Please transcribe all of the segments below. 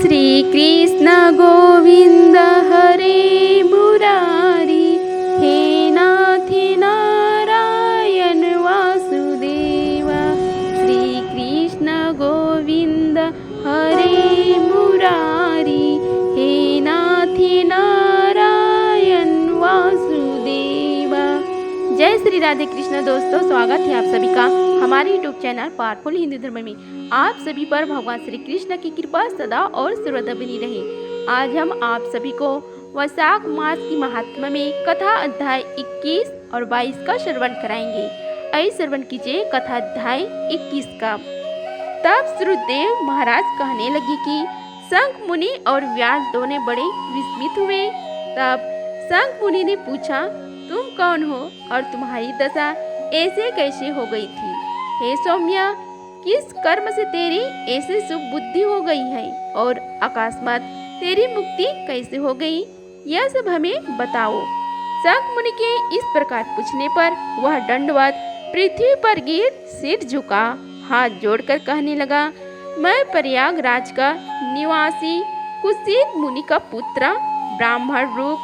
श्री कृष्ण गोविंद हरे मुरारी, हे नाथी नारायण वासुदेवा। श्री कृष्ण गोविंद हरे मुरारी, हे नाथी नारायण वासुदेवा। जय श्री राधे कृष्ण। दोस्तों, स्वागत है आप सभी का हमारे यूट्यूब चैनल पावरफुल हिंदू धर्म में। आप सभी पर भगवान श्री कृष्ण की कृपा सदा और सर्वदा बनी रहे। आज हम आप सभी को वैशाख मास की महात्मा में कथा अध्याय 21 और 22 का श्रवण कराएंगे। आइए श्रवण कीजिए कथा अध्याय 21 का। तब श्रुतदेव महाराज कहने लगे कि शंख मुनि और व्यास दोनों बड़े विस्मित हुए। तब शंख मुनि ने पूछा, तुम कौन हो और तुम्हारी दशा ऐसे कैसे हो गई थी? हे सौम्या, किस कर्म से तेरी ऐसी शुभ बुद्धि हो गई है और अकस्मात तेरी मुक्ति कैसे हो गई? यह सब हमें बताओ। शंख मुनि के इस प्रकार पूछने पर वह दंडवत पृथ्वी पर गिर सिर झुका, हाथ जोड़कर कहने लगा, मैं प्रयागराज का निवासी कुशीत मुनि का पुत्र, ब्राह्मण रूप,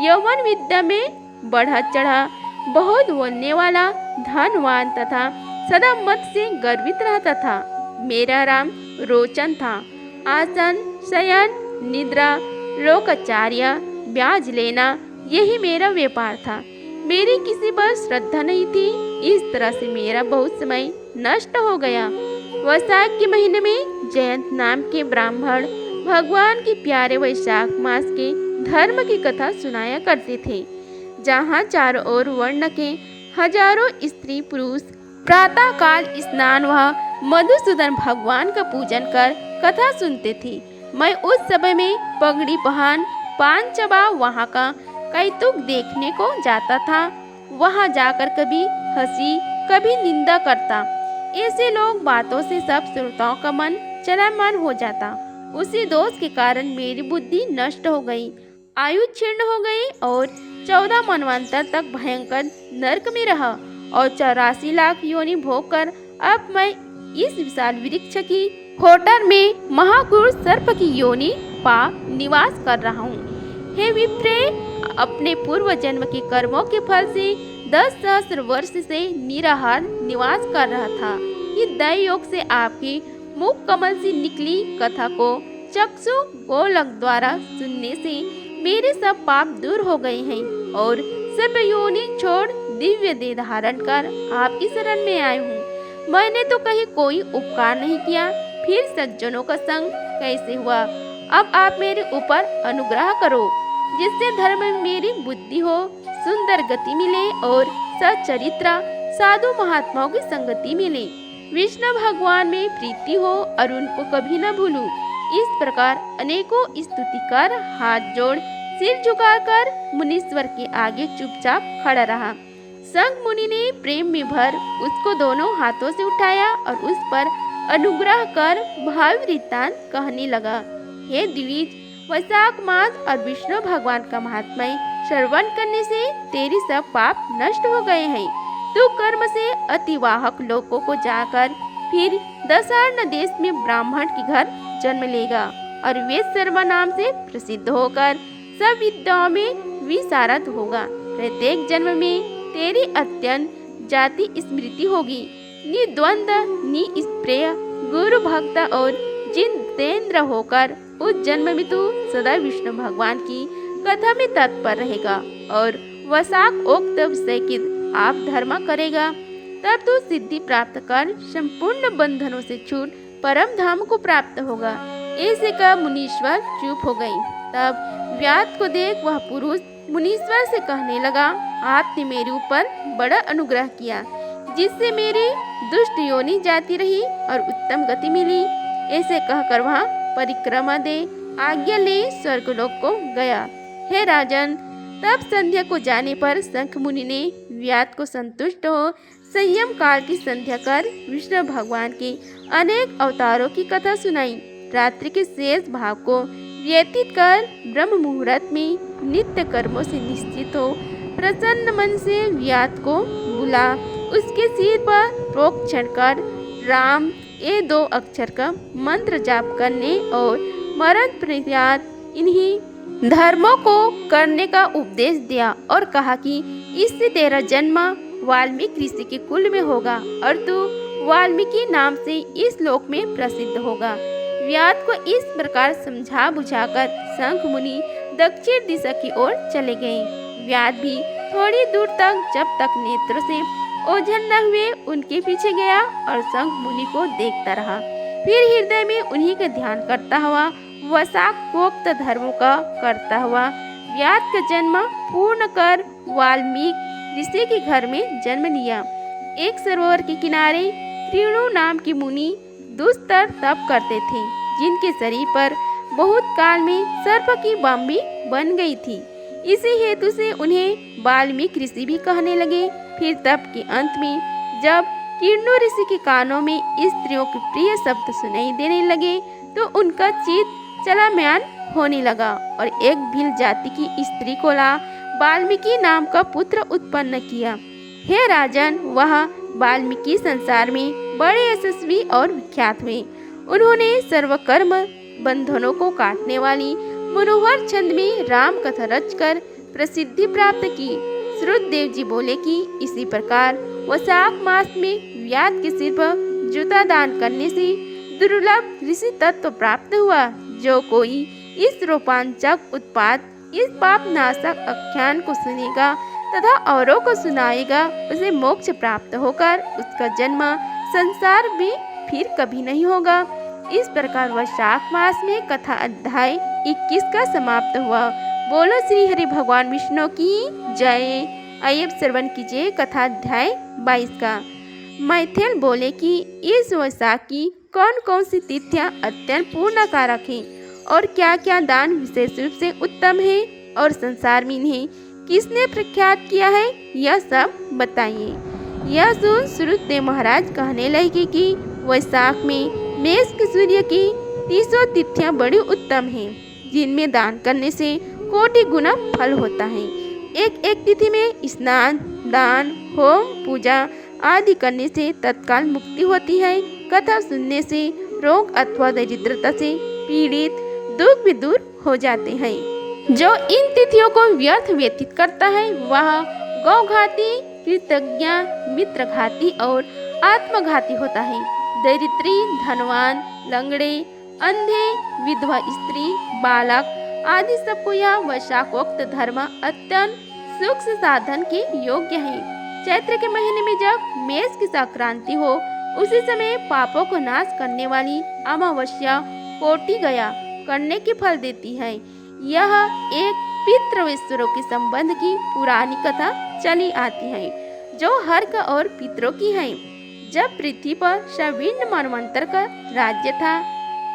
यौवन विद्या में बढ़ा चढ़ा, बहुत बोलने वाला, धनवान तथा सदा मत से गर्वित रहता था। मेरा राम रोचन था। आसन, शयन, निद्रा, लोकाचार्य, ब्याज लेना, यही मेरा व्यापार था। मेरी किसी पर श्रद्धा नहीं थी। इस तरह से मेरा बहुत समय नष्ट हो गया। वैशाख के महीने में जयंत नाम के ब्राह्मण भगवान के प्यारे वैशाख मास के धर्म की कथा सुनाया करते थे, जहाँ चारों ओर वर्ण के हजारों स्त्री पुरुष प्रातः काल स्नान व मधुसूदन भगवान का पूजन कर कथा सुनते थे। मैं उस समय में पगड़ी पहन पान चबा वहाँ का कौतुक देखने को जाता था। वहाँ जाकर कभी हंसी कभी निंदा करता। ऐसे लोग बातों से सब श्रोताओं का मन चलायमान हो जाता। उसी दोष के कारण मेरी बुद्धि नष्ट हो गई, आयु क्षीण हो गई और 14 मनवंतर तक भयंकर नरक में रहा और 84 लाख योनि भोग कर अब मैं इस विशाल वृक्ष की होटर में महाक्रूर सर्प की योनि पा निवास कर रहा हूँ। हे विप्रे, अपने पूर्व जन्म के कर्मों के फल से 10 सहस्त्र वर्ष से निराहार निवास कर रहा था। ये दैव योग से आपकी मुख कमल से निकली कथा को चक्षु गोलक द्वारा सुनने से मेरे सब पाप दूर हो गए हैं और सर्प योनि छोड़ दिव्य देह धारण कर आपकी शरण में आए हूँ। मैंने तो कहीं कोई उपकार नहीं किया, फिर सज्जनों का संग कैसे हुआ? अब आप मेरे ऊपर अनुग्रह करो, जिससे धर्म में मेरी बुद्धि हो, सुंदर गति मिले और सच्चरित्र साधु महात्माओं की संगति मिले, विष्णु भगवान में प्रीति हो और उनको कभी न भूलूं। इस प्रकार अनेकों स्तुति कर हाथ जोड़ सिर झुकाकर मुनीश्वर के आगे चुपचाप खड़ा रहा। शंख मुनि ने प्रेम में भर उसको दोनों हाथों से उठाया और उस पर अनुग्रह कर भाव वृत्तांत कहने लगा। हे द्विज, वैशाख मास और विष्णु भगवान का महात्म्य श्रवण करने से तेरी सब पाप नष्ट हो गए हैं। तू कर्म से अतिवाहक लोगों को जाकर फिर दशार्ण देश में ब्राह्मण के घर जन्म लेगा और वेद शर्मा नाम से प्रसिद्ध होकर सब विद्याओं में विशारद होगा। प्रत्येक जन्म में तेरी अत्यंत जाति स्मृति होगी। निद्वंद्व निस्प्रेय गुरु भक्त और जितेंद्र होकर उस जन्म में तू सदा विष्णु भगवान की कथा में तत्पर रहेगा और वैशाख उक्त विषय की आप धर्म करेगा। तब तू सिद्धि प्राप्त कर संपूर्ण बंधनों से छूट परम धाम को प्राप्त होगा। ऐसे का मुनीश्वर चुप हो गई। तब व्यास को देख वह पुरुष मुनीश्वर से कहने लगा, आपने मेरे ऊपर बड़ा अनुग्रह किया, जिससे मेरी दुष्ट योनि जाती रही और उत्तम गति मिली। ऐसे कहकर वह परिक्रमा दे आज्ञा ले स्वर्गलोक को गया। हे राजन, तब संध्या को जाने पर शंख मुनि ने व्यास को संतुष्ट हो संयम काल की संध्या कर विष्णु भगवान के अनेक अवतारों की कथा सुनाई। रात्रि के शेष भाग को व्यतीत कर ब्रह्म मुहूर्त में नित्य कर्मों से निश्चित हो प्रसन्न मन से व्यास को बुला उसके सिर पर प्रोक्षण कर राम ये 2 अक्षर का मंत्र जाप करने और मरण पर्यंत इन्हीं धर्मों को करने का उपदेश दिया और कहा कि इससे तेरा जन्म वाल्मीकि ऋषि के कुल में होगा और तू वाल्मीकि नाम से इस लोक में प्रसिद्ध होगा। व्यास को इस प्रकार समझा बुझाकर शंख मुनि दक्षिण दिशा की ओर चले गए। व्यास भी थोड़ी दूर तक जब तक नेत्र से ओझल न हुए उनके पीछे गया और शंख मुनि को देखता रहा। फिर हृदय में उन्हीं का ध्यान करता हुआ वशाकोक्त धर्मों का करता हुआ व्यास का जन्म पूर्ण कर वाल्मीकि ऋषि के घर में जन्म लिया। एक सरोवर के किनारे त्रिणु नाम की मुनि दुस्तर तप करते थे, जिनके शरीर पर बहुत काल में सर्प की बांबी बन गई थी। इसी हेतु से उन्हें वाल्मीकि ऋषि भी कहने लगे। फिर तप के अंत में जब किरणु ऋषि के कानों में स्त्रियों के प्रिय शब्द सुनाई देने लगे तो उनका चित्त चलामयान होने लगा और एक भील जाति की स्त्री को ला वाल्मीकि नाम का पुत्र उत्पन्न किया। हे राजन, वह वाल्मीकि संसार में बड़े यशस्वी और विख्यात हुए। उन्होंने सर्वकर्म बंधनों को काटने वाली मनोहर छंद में राम कथा रचकर प्रसिद्धि प्राप्त की। श्रुतदेव जी बोले कि इसी प्रकार वैशाख मास में व्यास के सिर पर जूता दान करने से दुर्लभ ऋषि तत्व प्राप्त हुआ। जो कोई इस रोमांचक उत्पाद इस पाप नाशक आख्यान को सुनेगा तथा औरों को सुनाएगा, उसे मोक्ष प्राप्त होकर उसका जन्म संसार में फिर कभी नहीं होगा। इस प्रकार वैशाख मास में कथा अध्याय 21 का समाप्त हुआ। बोलो श्री हरि भगवान विष्णु की जय। आइए श्रवण कीजिए कथा अध्याय 22 का। मैथिल बोले कि इस वैशाख की कौन कौन सी तिथियां अत्यंत पूर्ण कारक हैं और क्या क्या दान विशेष रूप से उत्तम है और संसार में इन्हें किसने प्रख्यात किया है, यह सब बताइए। यह सुन श्रुतदेव महाराज कहने लगे कि वैशाख में मेष के सूर्य की 30 तिथियां बड़ी उत्तम हैं, जिनमें दान करने से कोटि गुना फल होता है। एक एक तिथि में स्नान, दान, होम, पूजा आदि करने से तत्काल मुक्ति होती है। कथा सुनने से रोग अथवा दरिद्रता से पीड़ित दुख भी दूर हो जाते हैं। जो इन तिथियों को व्यर्थ व्यतीत करता है वह गौघाती, कृतज्ञ, मित्रघाती और आत्मघाती होता है। दरिद्री, धनवान, लंगड़े, अंधे, विधवा स्त्री, बालक आदि सबको यह वैशाखोक्त धर्म अत्यंत सुख साधन के योग्य है। चैत्र के महीने में जब मेष की संक्रांति हो उसी समय पापों को नाश करने वाली अमावस्या कोटि गया करने के फल देती है। यह एक पितृवेश्वरों के संबंध की पुरानी कथा चली आती है, जो हर्क और पितरों की है। जब पृथ्वी पर सविन्न मनवंतर का राज्य था,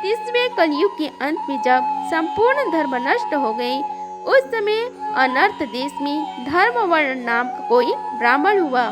30वें कलयुग के अंत में जब संपूर्ण धर्म नष्ट हो गए, उस समय अनर्थ देश में धर्मवर्ण नाम का कोई ब्राह्मण हुआ।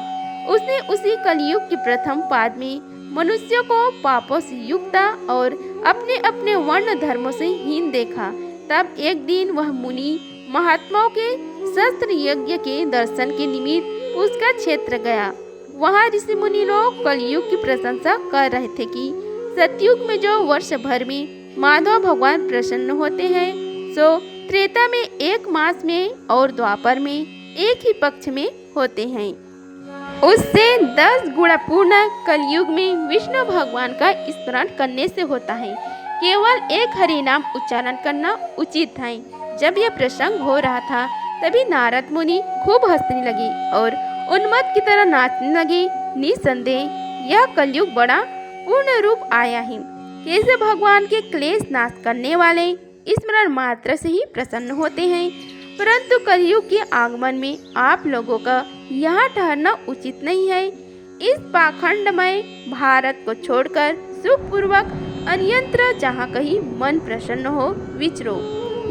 उसने उसी कलयुग के प्रथम पाद में मनुष्यों को पापों से युक्त और अपने अपने वर्ण धर्मों से हीन देखा। तब एक दिन वह मुनि महात्माओं के शस्त्र यज्ञ के दर्शन के निमित्त उसका क्षेत्र गया। वहाँ ऋषि मुनि लोग कलयुग की प्रशंसा कर रहे थे कि सतयुग में जो वर्ष भर में माधव भगवान प्रसन्न होते हैं, सो त्रेता में 1 मास में और द्वापर में एक ही पक्ष में होते हैं। उससे 10 गुणा पूर्ण कलयुग में विष्णु भगवान का स्मरण करने से होता है। केवल एक हरि नाम उच्चारण करना उचित है। जब यह प्रसंग हो रहा था तभी नारद मुनि खूब हंसने लगे और उन्मत्त की तरह नाचने लगे। निसंदेह यह कलयुग बड़ा पूर्ण रूप आया है। कैसे भगवान के क्लेश नाश करने वाले स्मरण मात्र से ही प्रसन्न होते हैं, परंतु कलयुग के आगमन में आप लोगों का यहाँ ठहरना उचित नहीं है। इस पाखंडमय भारत को छोड़कर सुखपूर्वक अन्यत्र जहाँ कहीं मन प्रसन्न हो विचरो।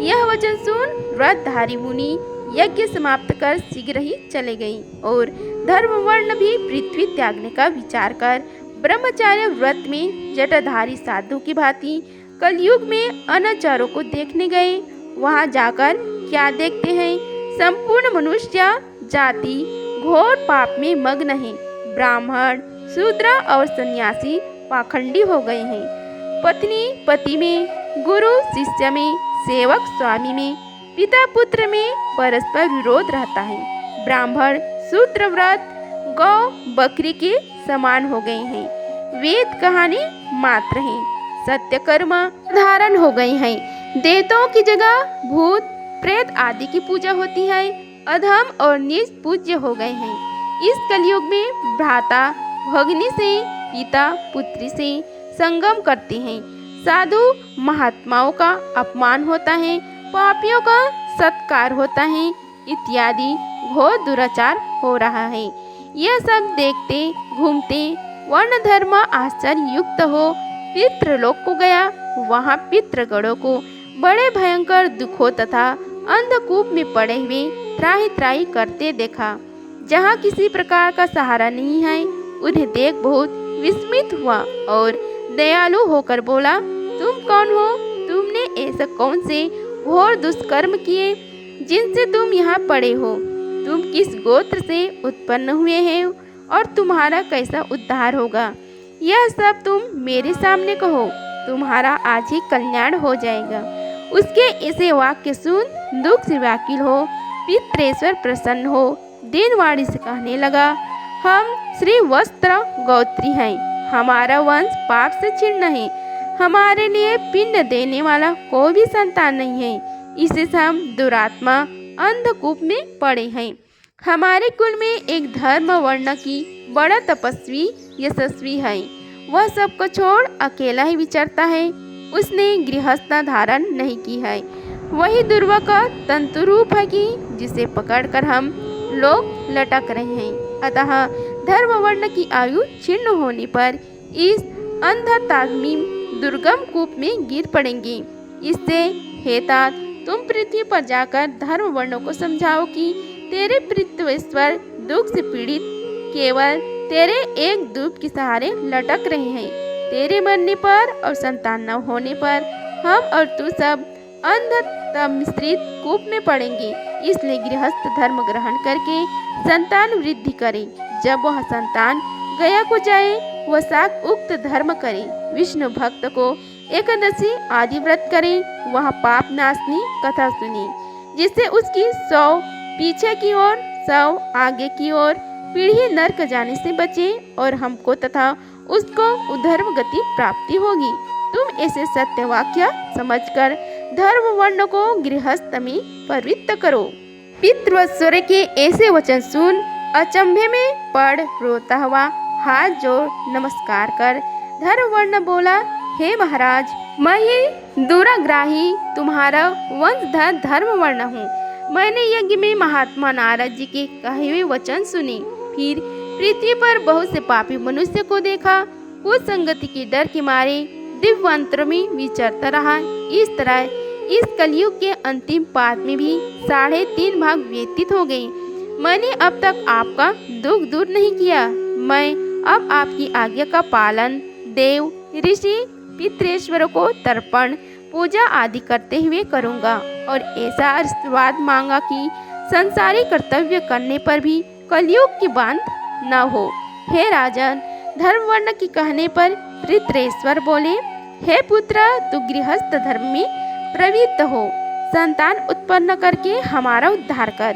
यह वचन सुन व्रतधारी मुनि यज्ञ समाप्त कर शीघ्र ही चले गई और धर्मवर्ण भी पृथ्वी त्यागने का विचार कर ब्रह्मचार्य व्रत में जटाधारी साधु की भांति कलयुग में अनाचारों को देखने गए। वहां जाकर क्या देखते हैं, संपूर्ण मनुष्य जाति घोर पाप में मग्न है। ब्राह्मण, शूद्र और सन्यासी पाखंडी हो गए हैं। पत्नी पति में, गुरु शिष्य में, सेवक स्वामी में, पिता पुत्र में परस्पर विरोध रहता है। ब्राह्मण शूद्र व्रत गौ बकरी के समान हो गए हैं। वेद कहानी मात्र हैं। सत्य कर्म धारण हो गए हैं। देवताओं की जगह भूत प्रेत आदि की पूजा होती है। अधम और नीच पूज्य हो गए हैं। इस कलयुग में भ्राता भगिनी से, पिता पुत्री से संगम करते हैं। साधु महात्माओं का अपमान होता है, पापियों का सत्कार होता है, इत्यादि घोर दुराचार हो रहा है। यह सब देखते घूमते वर्ण धर्म आश्चर्य युक्त हो पितृलोक को गया। वहाँ पितृगणों को बड़े भयंकर दुखों तथा अंधकूप में पड़े हुए त्राही त्राही करते देखा। जहाँ किसी प्रकार का सहारा नहीं है, उन्हें देख बहुत विस्मित हुआ और दयालु होकर बोला, तुम कौन हो? तुमने ऐसा कौन से घोर दुष्कर्म किए जिनसे तुम यहाँ पड़े हो? तुम किस गोत्र से उत्पन्न हुए हैं और तुम्हारा कैसा उद्धार होगा? यह सब तुम मेरे सामने कहो, तुम्हारा आज ही कल्याण हो जाएगा। उसके ऐसे वाक्य सुन दुख से व्याकुल हो पितृेश्वर प्रसन्न हो दीनवाणी से कहने लगा, हम श्री वस्त्र गोत्री हैं। हमारा वंश पाप से छिन्न है। हमारे लिए पिंड देने वाला कोई भी संतान नहीं है। इसी से हम दुरात्मा अंधकूप में पड़े हैं। हमारे कुल में एक धर्म वर्ण की बड़ा तपस्वी यशस्वी है। वह सबको छोड़ अकेला ही विचरता है। उसने गृहस्थ धारण नहीं की है। वही दुर्वा का तंतु रूप है कि जिसे पकड़कर हम लोग लटक रहे हैं। अतः धर्म वर्ण की आयु क्षीण होने पर इस अंधताग्नि दुर्गम कूप में गिर पड़ेंगे। इससे हे तात, तुम पृथ्वी पर जाकर धर्म वर्णों को समझाओ कि तेरे पृथ्वीश्वर दुख से पीड़ित केवल तेरे एक दूब के सहारे लटक रहे हैं। तेरे मरने पर और संतान न होने पर हम और तू सब अंध मिश्रित कूप में पड़ेंगे। इसलिए गृहस्थ धर्म ग्रहण करके संतान वृद्धि करे। जब वह संतान गया को जाए, वह साक उक्त धर्म करे। विष्णु भक्त को एकादशी आदि व्रत करे। वह पाप नाशनी कथा सुने, जिससे उसकी 100 पीछे की ओर 100 आगे की ओर पीढ़ी नरक जाने से बचे और हमको तथा उसको उधर्म गति प्राप्ति होगी। तुम ऐसे सत्य वाक्य समझकर धर्म वर्ण को गृहस्थ में प्रवृत्त करो। पितृस्वर के ऐसे वचन सुन अचंभे में पड़ रोता हुआ हाथ जोड़ नमस्कार कर धर्म वर्ण बोला, हे महाराज, मैं ही दुराग्राही तुम्हारा वंशधर धर्म वर्ण हूँ। मैंने यज्ञ में महात्मा नारद जी के कहे हुए वचन सुने। फिर पृथ्वी पर बहुत से पापी मनुष्य को देखा। कुछ संगति के डर के मारे दिव्यांतरों में विचरता रहा। इस तरह इस कलयुग के अंतिम पाद में भी 3.5 भाग व्यतीत हो गए। मैंने अब तक आपका दुख दूर नहीं किया। मैं अब आपकी आज्ञा का पालन देव ऋषि पितृेश्वरों को तर्पण पूजा आदि करते हुए करूँगा और ऐसा आशीर्वाद मांगा कि संसारी कर्तव्य करने पर भी कलयुग की बांध न हो। हे राजन, धर्मवर्ण की कहने पर पितृेश्वर बोले, हे पुत्र, तू गृहस्थ धर्म में प्रवृत्त हो। संतान उत्पन्न करके हमारा उद्धार कर,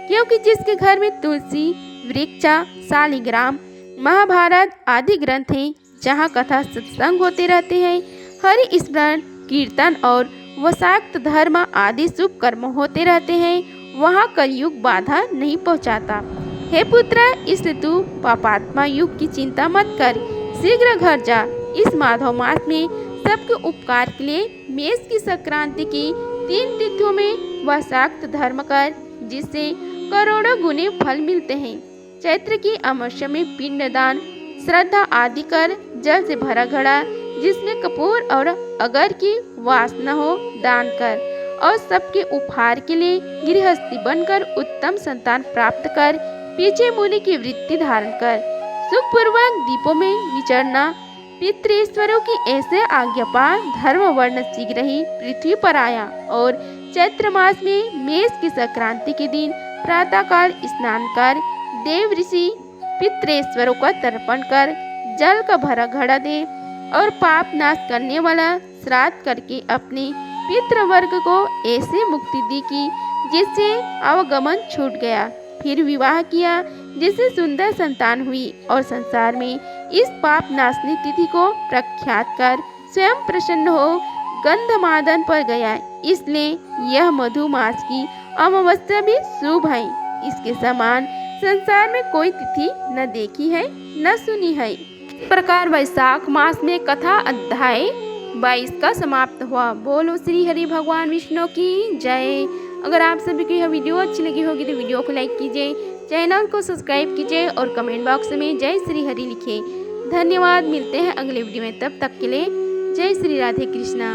क्योंकि जिसके घर में तुलसी वृक्षा शालिग्राम महाभारत आदि ग्रंथ हैं, जहाँ कथा सत्संग होते रहते हैं, हरि स्मरण कीर्तन और वशाक्त धर्म आदि शुभ कर्म होते रहते हैं, वहाँ कलयुग बाधा नहीं पहुँचाता। हे पुत्र, इसलिए तू पापात्मा युग की चिंता मत कर, शीघ्र घर जा। इस माधव मास में सबके उपकार के लिए मेष की संक्रांति की 3 तिथियों में वशाक्त धर्म कर, जिससे करोड़ों गुने फल मिलते हैं। चैत्र की अमावस्या में पिंडदान श्रद्धा आदि कर, जल से भरा घड़ा जिसमें कपूर और अगर की वासना हो दान कर, और सबके उपहार के लिए गृहस्थी बनकर उत्तम संतान प्राप्त कर, पीछे मुनि की वृत्ति धारण कर, सुखपूर्वक दीपों में विचरना। पितृेश्वरों की ऐसे आज्ञा पा धर्म वर्ण शीघ्र ही पृथ्वी पर आया और चैत्र मास में मेष की संक्रांति के दिन प्रातःकाल स्नान कर देव ऋषि पितृेश्वरों का तर्पण कर जल का भरा घड़ा दे और पाप नाश करने वाला श्राद्ध करके अपने पितृवर्ग को ऐसे मुक्ति दी कि जिससे अवगमन छूट गया। फिर विवाह किया, जिससे सुंदर संतान हुई और संसार में इस पाप नाशनी तिथि को प्रख्यात कर स्वयं प्रसन्न हो गंधमादन पर गया। इसलिए यह मधुमास की अमावस्या भी शुभ है। इसके समान संसार में कोई तिथि न देखी है न सुनी है। इस प्रकार वैशाख मास में कथा अध्याय 22 का समाप्त हुआ। बोलो श्री हरि भगवान विष्णु की जय। अगर आप सभी को यह वीडियो अच्छी लगी होगी तो वीडियो को लाइक कीजिए, चैनल को सब्सक्राइब कीजिए और कमेंट बॉक्स में जय श्री हरि लिखिए। धन्यवाद। मिलते हैं अगले वीडियो में, तब तक के लिए जय श्री राधे कृष्णा।